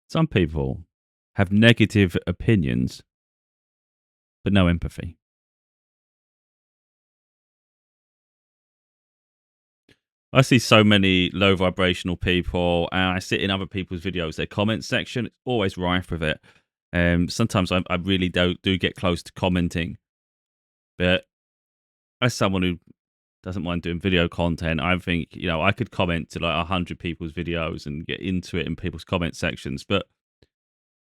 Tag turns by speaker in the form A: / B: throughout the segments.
A: Some people have negative opinions, but no empathy. I see so many low vibrational people, and I sit in other people's videos. Their comment section, it's always rife with it. Sometimes I really do get close to commenting, but as someone who doesn't mind doing video content, I think I could comment to like 100 people's videos and get into it in people's comment sections, but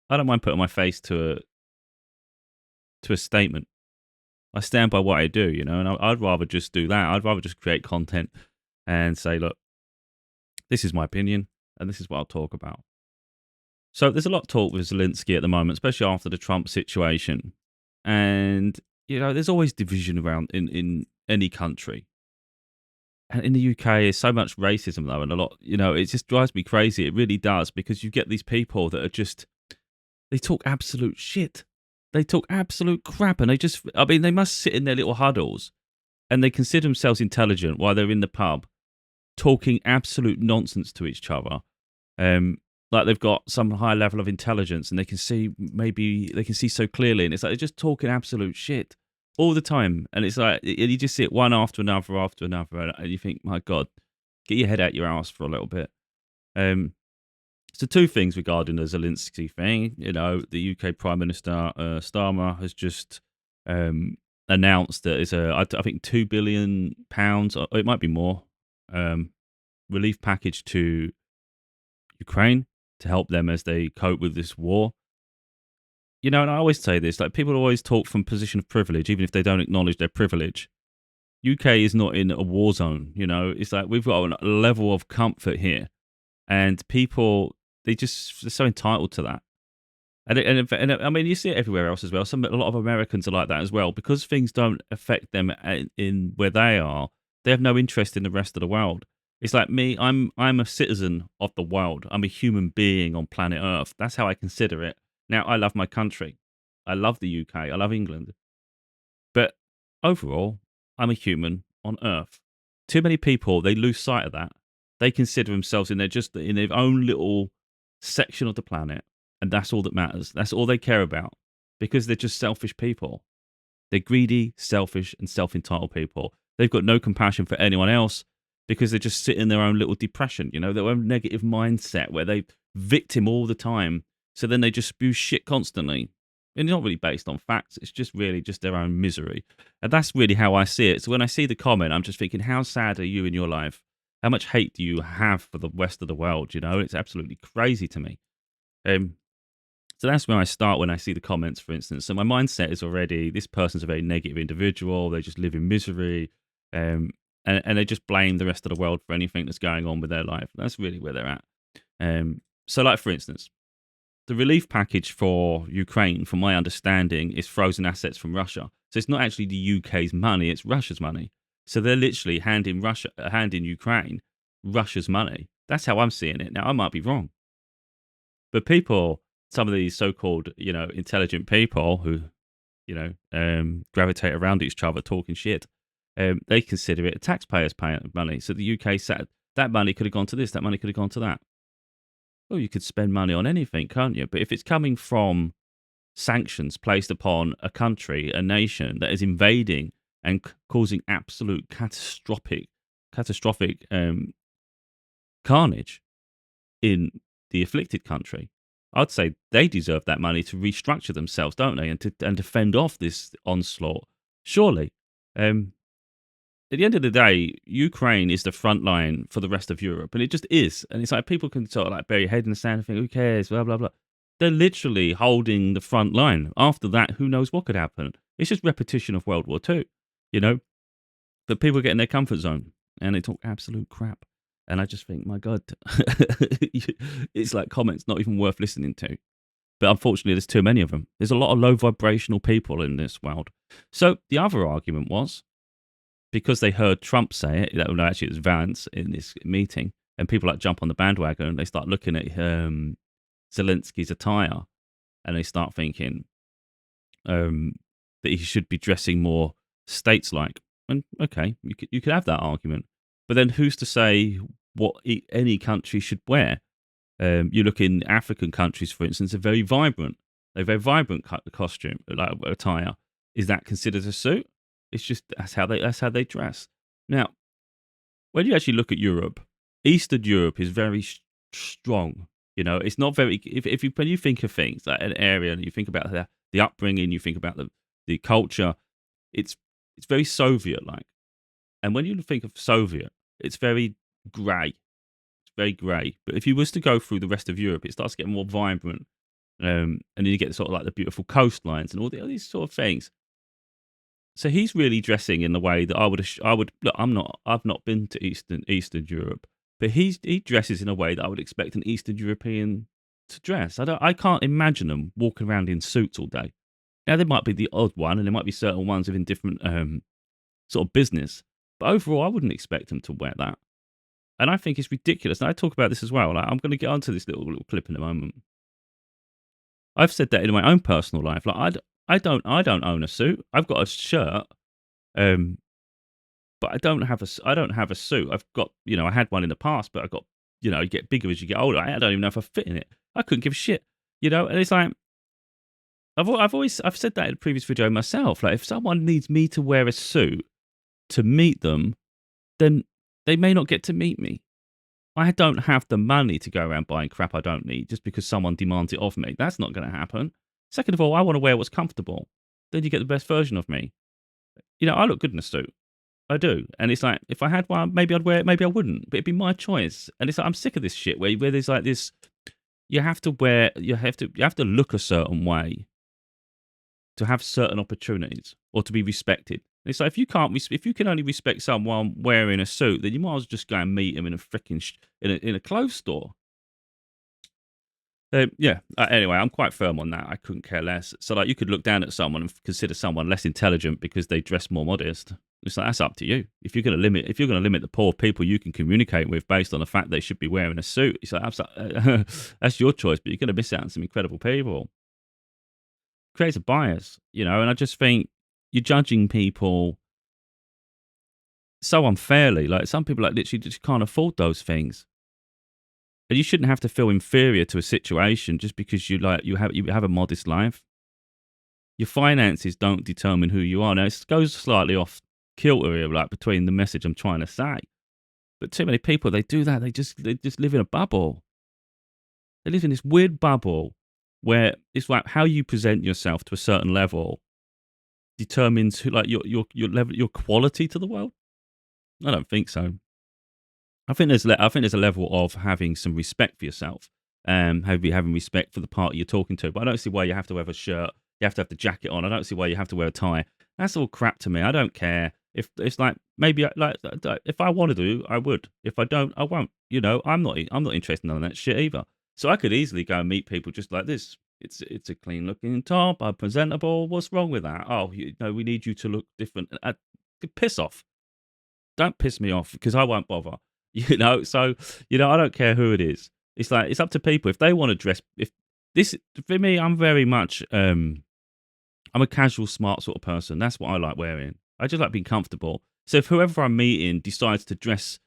A: I don't mind putting my face to a statement. I stand by what I do, and I'd rather just do that. I'd rather just create content and say, look, this is my opinion, and this is what I'll talk about. So there's a lot of talk with Zelensky at the moment, especially after the Trump situation. And, there's always division around in any country. And in the UK, there's so much racism, though, and a lot, it just drives me crazy. It really does, because you get these people that are just, they talk absolute shit. They talk absolute crap. And they must sit in their little huddles and they consider themselves intelligent while they're in the pub talking absolute nonsense to each other. Like they've got some high level of intelligence and they can see so clearly. And it's like they're just talking absolute shit all the time. And it's like, you just see it one after another, and you think, my God, get your head out your ass for a little bit. So two things regarding the Zelensky thing. The UK Prime Minister, Starmer, has just announced that it's I think £2 billion, or it might be more, relief package to Ukraine to help them as they cope with this war. And I always say this, like people always talk from position of privilege, even if they don't acknowledge their privilege. UK is not in a war zone, it's like we've got a level of comfort here, and people, they're so entitled to that. And I mean, you see it everywhere else as well. A lot of Americans are like that as well, because things don't affect them in where they are. They have no interest in the rest of the world. It's like me. I'm a citizen of the world. I'm a human being on planet Earth. That's how I consider it. Now, I love my country. I love the UK. I love England. But overall, I'm a human on Earth. Too many people, they lose sight of that. They consider themselves in their own little section of the planet, and that's all that matters. That's all they care about, because they're just selfish people. They're greedy, selfish, and self-entitled people. They've got no compassion for anyone else, because they just sit in their own little depression, their own negative mindset where they victim all the time. So then they just spew shit constantly. And it's not really based on facts. It's just really just their own misery. And that's really how I see it. So when I see the comment, I'm just thinking, how sad are you in your life? How much hate do you have for the rest of the world? It's absolutely crazy to me. So that's where I start when I see the comments, for instance. So my mindset is already, this person's a very negative individual. They just live in misery. And they just blame the rest of the world for anything that's going on with their life. That's really where they're at. So like, for instance, the relief package for Ukraine, from my understanding, is frozen assets from Russia. So it's not actually the UK's money, it's Russia's money. So they're literally handing Ukraine Russia's money. That's how I'm seeing it. Now, I might be wrong. But people, some of these so-called, intelligent people who, gravitate around each other talking shit, they consider it taxpayers paying money. So the UK said that money could have gone to this, that money could have gone to that. Well, you could spend money on anything, can't you? But if it's coming from sanctions placed upon a country, a nation that is invading and causing absolute catastrophic carnage in the afflicted country, I'd say they deserve that money to restructure themselves, don't they? And to fend off this onslaught. Surely. At the end of the day, Ukraine is the front line for the rest of Europe, and it just is. And it's like people can sort of like bury your head in the sand and think, who cares, blah, blah, blah. They're literally holding the front line. After that, who knows what could happen? It's just repetition of World War II, you know? But people get in their comfort zone, and they talk absolute crap. And I just think, my God, it's like comments not even worth listening to. But unfortunately, there's too many of them. There's a lot of low vibrational people in this world. So the other argument was, because they heard Trump say it, no, actually it was Vance in this meeting, and people like jump on the bandwagon and they start looking at Zelensky's attire, and they start thinking that he should be dressing more states-like. And okay, you could have that argument, but then who's to say what any country should wear? You look in African countries, for instance, they're very vibrant. They're very vibrant costume, like attire. Is that considered a suit? It's just that's how they dress. Now, when you actually look at Europe, Eastern Europe is very strong. You know, it's not very. If you when you think of things like an area and you think about the upbringing, you think about the culture, it's it's very Soviet like. And when you think of Soviet, it's very grey. It's very grey. But if you was to go through the rest of Europe, it starts getting more vibrant. And then you get sort of like the beautiful coastlines and all these sort of things. So he's really dressing in the way that I would look. I've not been to Eastern Europe, but he dresses in a way that I would expect an Eastern European to dress. I can't imagine them walking around in suits all day. Now there might be the odd one, and there might be certain ones within different sort of business, but overall, I wouldn't expect them to wear that. And I think it's ridiculous. And I talk about this as well. Like, I'm going to get onto this little clip in a moment. I've said that in my own personal life. Like I don't own a suit. I've got a shirt, um, but I don't have a suit. I've got, I had one in the past, but I got, you get bigger as you get older. I don't even know if I fit in it. I couldn't give a shit, And it's like I've said that in a previous video myself. Like if someone needs me to wear a suit to meet them, then they may not get to meet me. I don't have the money to go around buying crap I don't need just because someone demands it of me. That's not going to happen. Second of all, I want to wear what's comfortable. Then you get the best version of me. I look good in a suit. I do. And it's like, if I had one, maybe I'd wear it, maybe I wouldn't. But it'd be my choice. And it's like, I'm sick of this shit where there's like this, you have to look a certain way to have certain opportunities or to be respected. It's like if you can only respect someone wearing a suit, then you might as well just go and meet him in a freaking in a clothes store. Yeah. Anyway, I'm quite firm on that. I couldn't care less. So like, you could look down at someone and consider someone less intelligent because they dress more modest. It's like that's up to you. If you're going to limit the poor people you can communicate with based on the fact they should be wearing a suit, it's like that's your choice. But you're going to miss out on some incredible people. Creates a bias, And I just think you're judging people so unfairly. Like some people, like literally just can't afford those things. And you shouldn't have to feel inferior to a situation just because you have a modest life. Your finances don't determine who you are. Now it goes slightly off kilter here, like between the message I'm trying to say. But too many people they do that. They just live in a bubble. They live in this weird bubble where it's like how you present yourself to a certain level determines who, like your level, your quality to the world. I don't think so. I think there's a level of having some respect for yourself, having respect for the party you're talking to. But I don't see why you have to have a shirt, you have to have the jacket on. I don't see why you have to wear a tie. That's all crap to me. I don't care if it's like maybe if I want to do, I would. If I don't, I won't. I'm not interested in none of that shit either. So I could easily go and meet people just like this. It's a clean looking top. I'm presentable. What's wrong with that? Oh, we need you to look different. Piss off. Don't piss me off because I won't bother. So I don't care who it is. It's like it's up to people if they want to dress. If this for me, I'm very much I'm a casual, smart sort of person. That's what I like wearing. I just like being comfortable. So if whoever I'm meeting decides to dress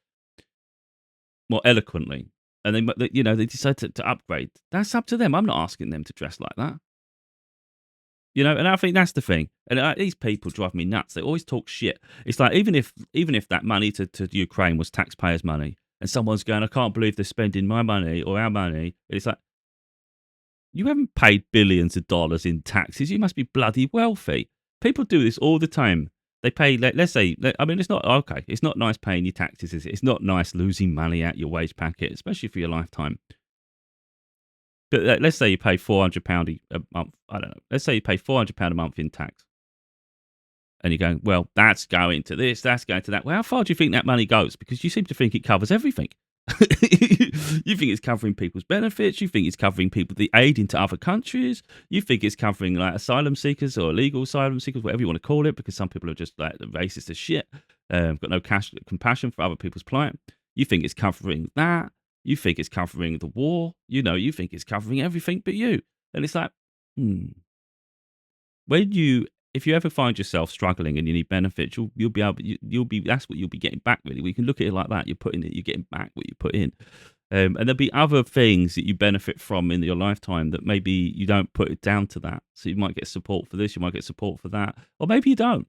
A: more eloquently, and they decide to upgrade, that's up to them. I'm not asking them to dress like that. And I think that's the thing. And these people drive me nuts. They always talk shit. It's like even if that money to Ukraine was taxpayers' money, and someone's going, I can't believe they're spending my money or our money. It's like you haven't paid billions of dollars in taxes. You must be bloody wealthy. People do this all the time. They pay. Let's say. I mean, it's not okay. It's not nice paying your taxes. Is it? It's not nice losing money out your wage packet, especially for your lifetime. But let's say you pay £400 a month. I don't know. Let's say you pay £400 a month in tax. And you're going, well, that's going to this, that's going to that. Well, how far do you think that money goes? Because you seem to think it covers everything. You think it's covering people's benefits. You think it's covering people, the aid into other countries. You think it's covering like asylum seekers or illegal asylum seekers, whatever you want to call it, because some people are just like racist as shit. Got no compassion for other people's plight. You think it's covering that. You think it's covering the war. You think it's covering everything but you. And it's like, if you ever find yourself struggling and you need benefits, you'll be able, that's what you'll be getting back. Really, we can look at it like that. You're getting back what you put in. And there'll be other things that you benefit from in your lifetime that maybe you don't put it down to that. So you might get support for this, you might get support for that, or maybe you don't.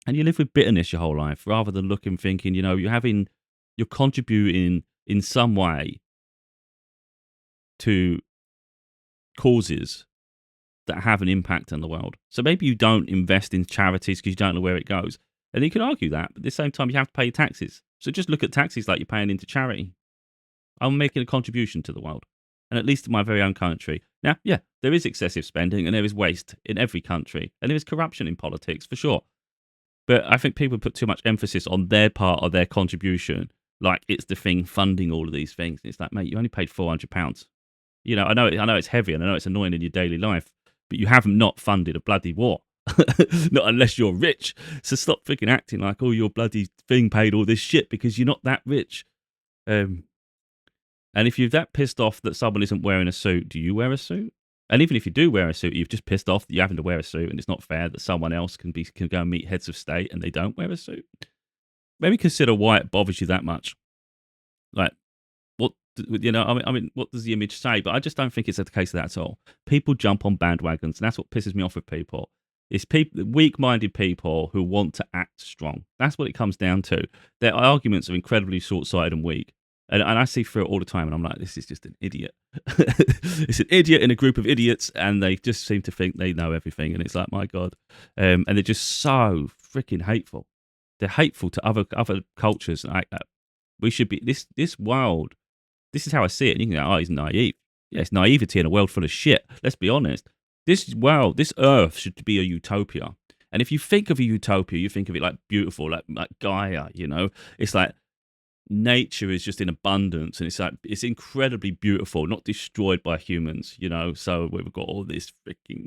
A: And you live with bitterness your whole life rather than looking, thinking, you're contributing in some way to causes that have an impact on the world. So maybe you don't invest in charities because you don't know where it goes. And you can argue that, but at the same time, you have to pay taxes. So just look at taxes like you're paying into charity. I'm making a contribution to the world, and at least in my very own country. Now, yeah, there is excessive spending and there is waste in every country, and there is corruption in politics for sure. But I think people put too much emphasis on their part of their contribution, like it's the thing funding all of these things. It's like, mate, you only paid £400. I know it's heavy and I know it's annoying in your daily life, but you haven't not funded a bloody war. Not unless you're rich. So stop freaking acting like, oh, your bloody thing paid all this shit because you're not that rich. And if you're that pissed off that someone isn't wearing a suit, do you wear a suit? And even if you do wear a suit, you've just pissed off that you're having to wear a suit, and it's not fair that someone else can go and meet heads of state and they don't wear a suit. Maybe consider why it bothers you that much. Like, what what does the image say? But I just don't think it's the case of that at all. People jump on bandwagons, and that's what pisses me off with people. It's weak-minded people who want to act strong. That's what it comes down to. Their arguments are incredibly short-sighted and weak. And I see through it all the time, and I'm like, this is just an idiot. It's an idiot in a group of idiots, and they just seem to think they know everything. And it's like, my God. And they're just so freaking hateful. They're hateful to other cultures. We should be, this world, this is how I see it. And you can go, oh, he's naive. Yeah, it's naivety in a world full of shit. Let's be honest. This world, this earth should be a utopia. And if you think of a utopia, you think of it like beautiful, like Gaia, It's like, nature is just in abundance, and it's incredibly beautiful, not destroyed by humans, So we've got all this freaking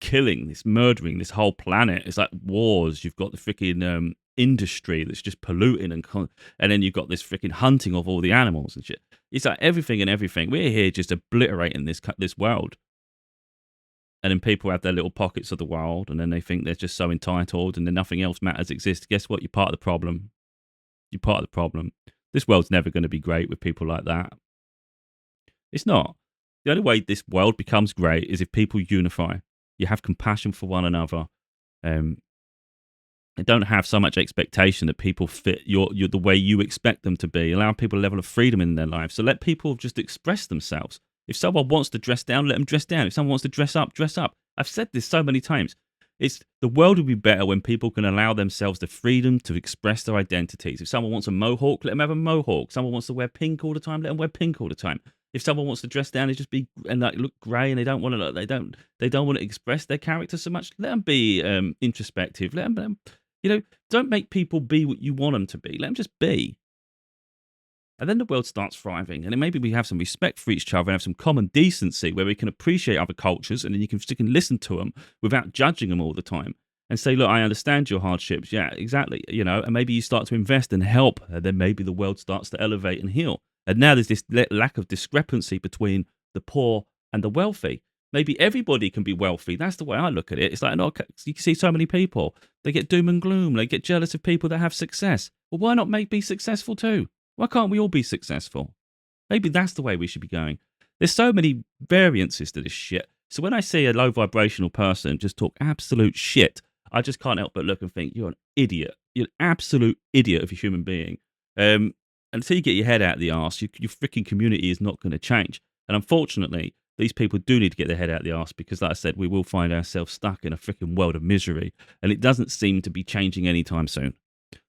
A: killing, this murdering, this whole planet. It's like wars. You've got the freaking industry that's just polluting, and then you've got this freaking hunting of all the animals and shit. It's like everything and everything. We're here just obliterating this world. And then people have their little pockets of the world, and then they think they're just so entitled, and then nothing else matters exists. Guess what? You're part of the problem. You're part of the problem. This world's never going to be great with people like that. It's not. The only way this world becomes great is if people unify. You have compassion for one another. And don't have so much expectation that people fit your the way you expect them to be. Allow people a level of freedom in their lives. So let people just express themselves. If someone wants to dress down, let them dress down. If someone wants to dress up, dress up. I've said this so many times. The world would be better when people can allow themselves the freedom to express their identities. If someone wants a mohawk, let them have a mohawk. Someone wants to wear pink all the time, let them wear pink all the time. If someone wants to dress down and just be and look grey, and they don't want to they don't want to express their character so much, let them be introspective. Let them don't make people be what you want them to be. Let them just be. And then the world starts thriving. And then maybe we have some respect for each other and have some common decency where we can appreciate other cultures, and then you can listen to them without judging them all the time and say, look, I understand your hardships. Yeah, exactly. And maybe you start to invest and help, and then maybe the world starts to elevate and heal. And now there's this lack of discrepancy between the poor and the wealthy. Maybe everybody can be wealthy. That's the way I look at it. It's like, no, you can see so many people, they get doom and gloom. They get jealous of people that have success. Well, why not be successful too? Why can't we all be successful? Maybe that's the way we should be going. There's so many variances to this shit. So when I see a low vibrational person just talk absolute shit, I just can't help but look and think, you're an idiot. You're an absolute idiot of a human being. Until you get your head out of the arse, your freaking community is not going to change. And unfortunately, these people do need to get their head out of the arse because, like I said, we will find ourselves stuck in a freaking world of misery. And it doesn't seem to be changing anytime soon.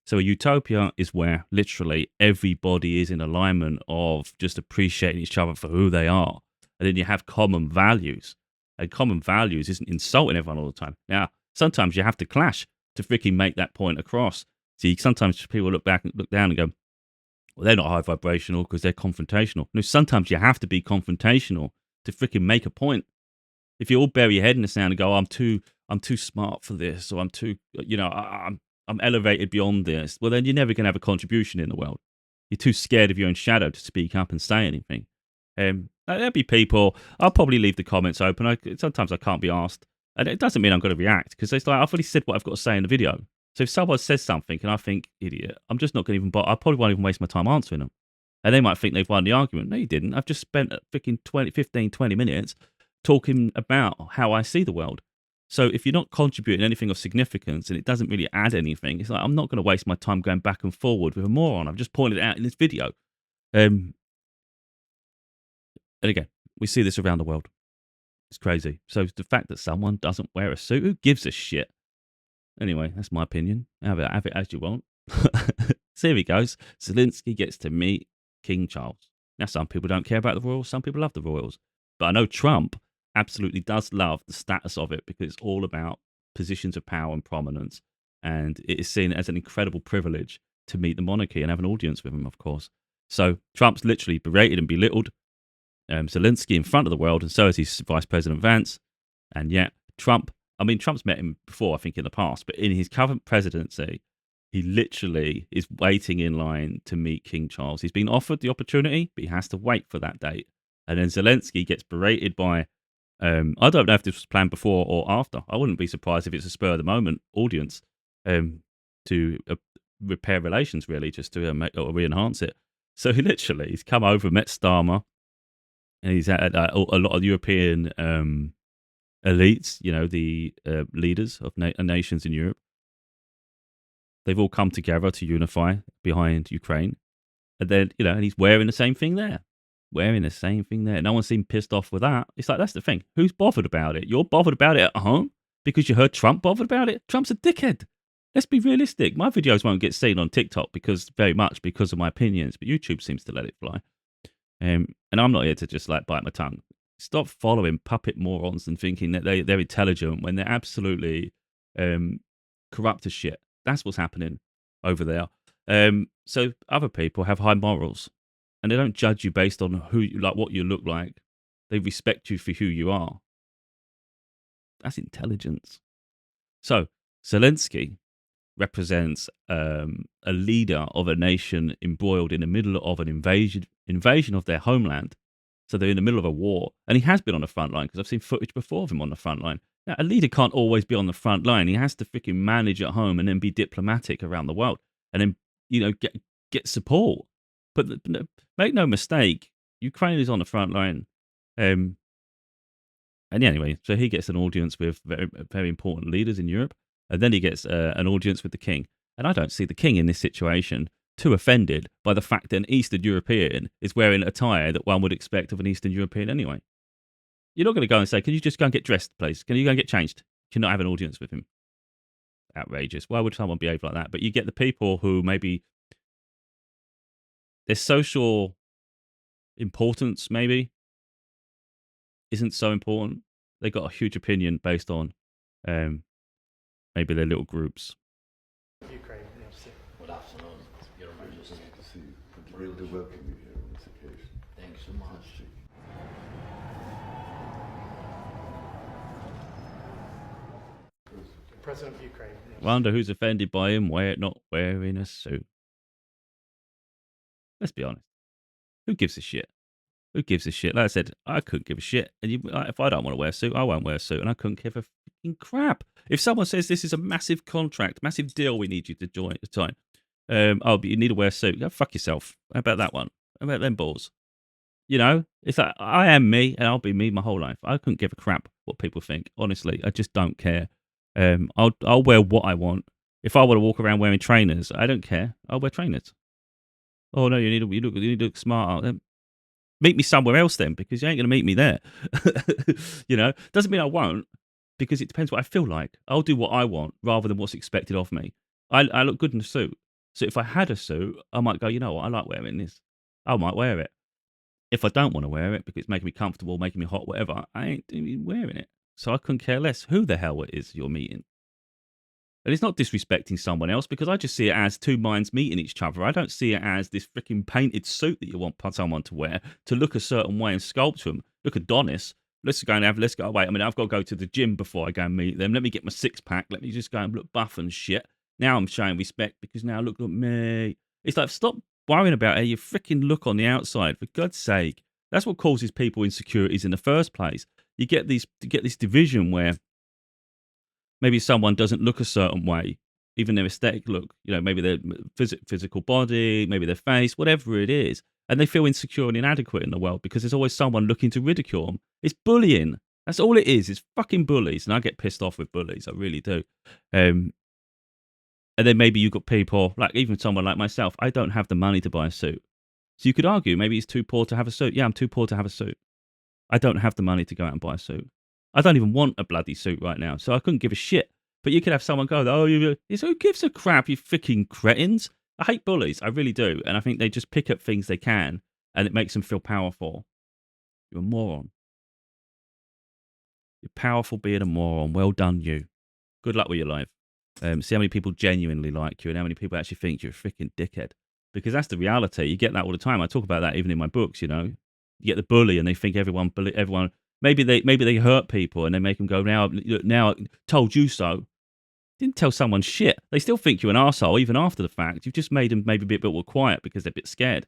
A: So a utopia is where literally everybody is in alignment of just appreciating each other for who they are. And then you have common values. And common values isn't insulting everyone all the time. Now, sometimes you have to clash to freaking make that point across. See, sometimes people look down and go, well, they're not high vibrational because they're confrontational. No, sometimes you have to be confrontational to freaking make a point. If you all bury your head in the sand and go, I'm too smart for this, or I'm too, I'm elevated beyond this, well, then you're never going to have a contribution in the world. You're too scared of your own shadow to speak up and say anything. There'll be people, I'll probably leave the comments open. Sometimes I can't be asked. And it doesn't mean I'm going to react, because it's like, I've already said what I've got to say in the video. So if someone says something and I think, idiot, I'm just not going to even bother. I probably won't even waste my time answering them. And they might think they've won the argument. No, you didn't. I've just spent freaking 20 minutes talking about how I see the world. So if you're not contributing anything of significance and it doesn't really add anything, it's like, I'm not going to waste my time going back and forward with a moron. I've just pointed it out in this video. And again, we see this around the world. It's crazy. So the fact that someone doesn't wear a suit, who gives a shit? Anyway, that's my opinion. Have it as you want. So here he goes. Zelensky gets to meet King Charles. Now, some people don't care about the royals. Some people love the royals. But I know Trump absolutely does love the status of it because it's all about positions of power and prominence. And it is seen as an incredible privilege to meet the monarchy and have an audience with him, of course. So Trump's literally berated and belittled Zelensky in front of the world, and so is his Vice President Vance. And yet, Trump's met him before, I think, in the past, but in his current presidency, he literally is waiting in line to meet King Charles. He's been offered the opportunity, but he has to wait for that date. And then Zelensky gets berated by, I don't know if this was planned before or after. I wouldn't be surprised if it's a spur of the moment audience to repair relations, really, just to re-enhance it. So he's come over, met Starmer, and he's at a lot of European elites, the leaders of nations in Europe. They've all come together to unify behind Ukraine. And then, and he's wearing the same thing there. No one seemed pissed off with that. It's like, that's the thing. Who's bothered about it? You're bothered about it at home because you heard Trump bothered about it? Trump's a dickhead. Let's be realistic. My videos won't get seen on TikTok very much because of my opinions, but YouTube seems to let it fly. And I'm not here to just bite my tongue. Stop following puppet morons and thinking that they're intelligent when they're absolutely corrupt as shit. That's what's happening over there. So other people have high morals, and they don't judge you based on what you look like. They respect you for who you are. That's intelligence. So Zelensky represents a leader of a nation embroiled in the middle of an invasion of their homeland. So they're in the middle of a war, and he has been on the front line because I've seen footage before of him on the front line. Now, a leader can't always be on the front line. He has to freaking manage at home and then be diplomatic around the world, and then get support. But make no mistake, Ukraine is on the front line. And anyway, so he gets an audience with very, very important leaders in Europe, and then he gets an audience with the king. And I don't see the king in this situation too offended by the fact that an Eastern European is wearing attire that one would expect of an Eastern European anyway. You're not going to go and say, can you just go and get dressed, please? Can you go and get changed? Can you not have an audience with him? Outrageous. Why would someone behave like that? But you get the people who maybe their social importance maybe isn't so important. They got a huge opinion based on maybe their little groups.
B: Ukraine.
C: Good afternoon, Your Majesty.
D: Good to see you. Really welcome you here on this occasion.
C: Thanks so much.
B: President of Ukraine.
A: Wonder who's offended by him not wearing a suit. Let's be honest. Who gives a shit? Who gives a shit? Like I said, I couldn't give a shit. And if I don't want to wear a suit, I won't wear a suit. And I couldn't give a fucking crap. If someone says this is a massive contract, massive deal we need you to join at the time, but you need to wear a suit. Go fuck yourself. How about that one? How about them balls? It's like, I am me and I'll be me my whole life. I couldn't give a crap what people think. Honestly, I just don't care. I'll wear what I want. If I want to walk around wearing trainers, I don't care. I'll wear trainers. Oh no, you need to look smart. Meet me somewhere else then, because you ain't going to meet me there. Doesn't mean I won't, because it depends what I feel like. I'll do what I want rather than what's expected of me. I look good in a suit. So if I had a suit, I might go, you know what, I like wearing this. I might wear it. If I don't want to wear it because it's making me comfortable, making me hot, whatever, I ain't even wearing it. So I couldn't care less who the hell it is you're meeting. And it's not disrespecting someone else, because I just see it as two minds meeting each other. I don't see it as this freaking painted suit that you want someone to wear to look a certain way and sculpt them. Look, Adonis. Let's go. Wait, I've got to go to the gym before I go and meet them. Let me get my six pack. Let me just go and look buff and shit. Now I'm showing respect because now look at me. It's like, stop worrying about how you freaking look on the outside, for God's sake. That's what causes people insecurities in the first place. You get this division where maybe someone doesn't look a certain way even their aesthetic look, maybe their physical body, maybe their face, whatever it is, and they feel insecure and inadequate in the world because there's always someone looking to ridicule them. It's bullying. That's all it is. It's fucking bullies, and I get pissed off with bullies. I really do. And then maybe you've got people, like even someone like myself, I don't have the money to buy a suit. So you could argue maybe he's too poor to have a suit. Yeah, I'm too poor to have a suit. I don't have the money to go out and buy a suit. I don't even want a bloody suit right now, so I couldn't give a shit. But you could have someone go, oh, who gives a crap, you freaking cretins? I hate bullies, I really do. And I think they just pick up things they can, and it makes them feel powerful. You're a moron. You're powerful being a moron. Well done, you. Good luck with your life. See how many people genuinely like you and how many people actually think you're a freaking dickhead. Because that's the reality. You get that all the time. I talk about that even in my books, You get the bully and they think everyone. Maybe they hurt people and they make them go, now I told you so. Didn't tell someone shit. They still think you're an arsehole even after the fact. You've just made them maybe be a bit more quiet because they're a bit scared.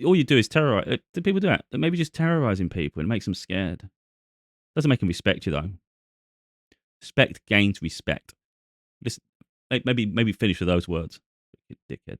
A: All you do is terrorize. Do people do that? They're maybe just terrorizing people and it makes them scared. Doesn't make them respect you though. Respect gains respect. Maybe finish with those words. Dickhead.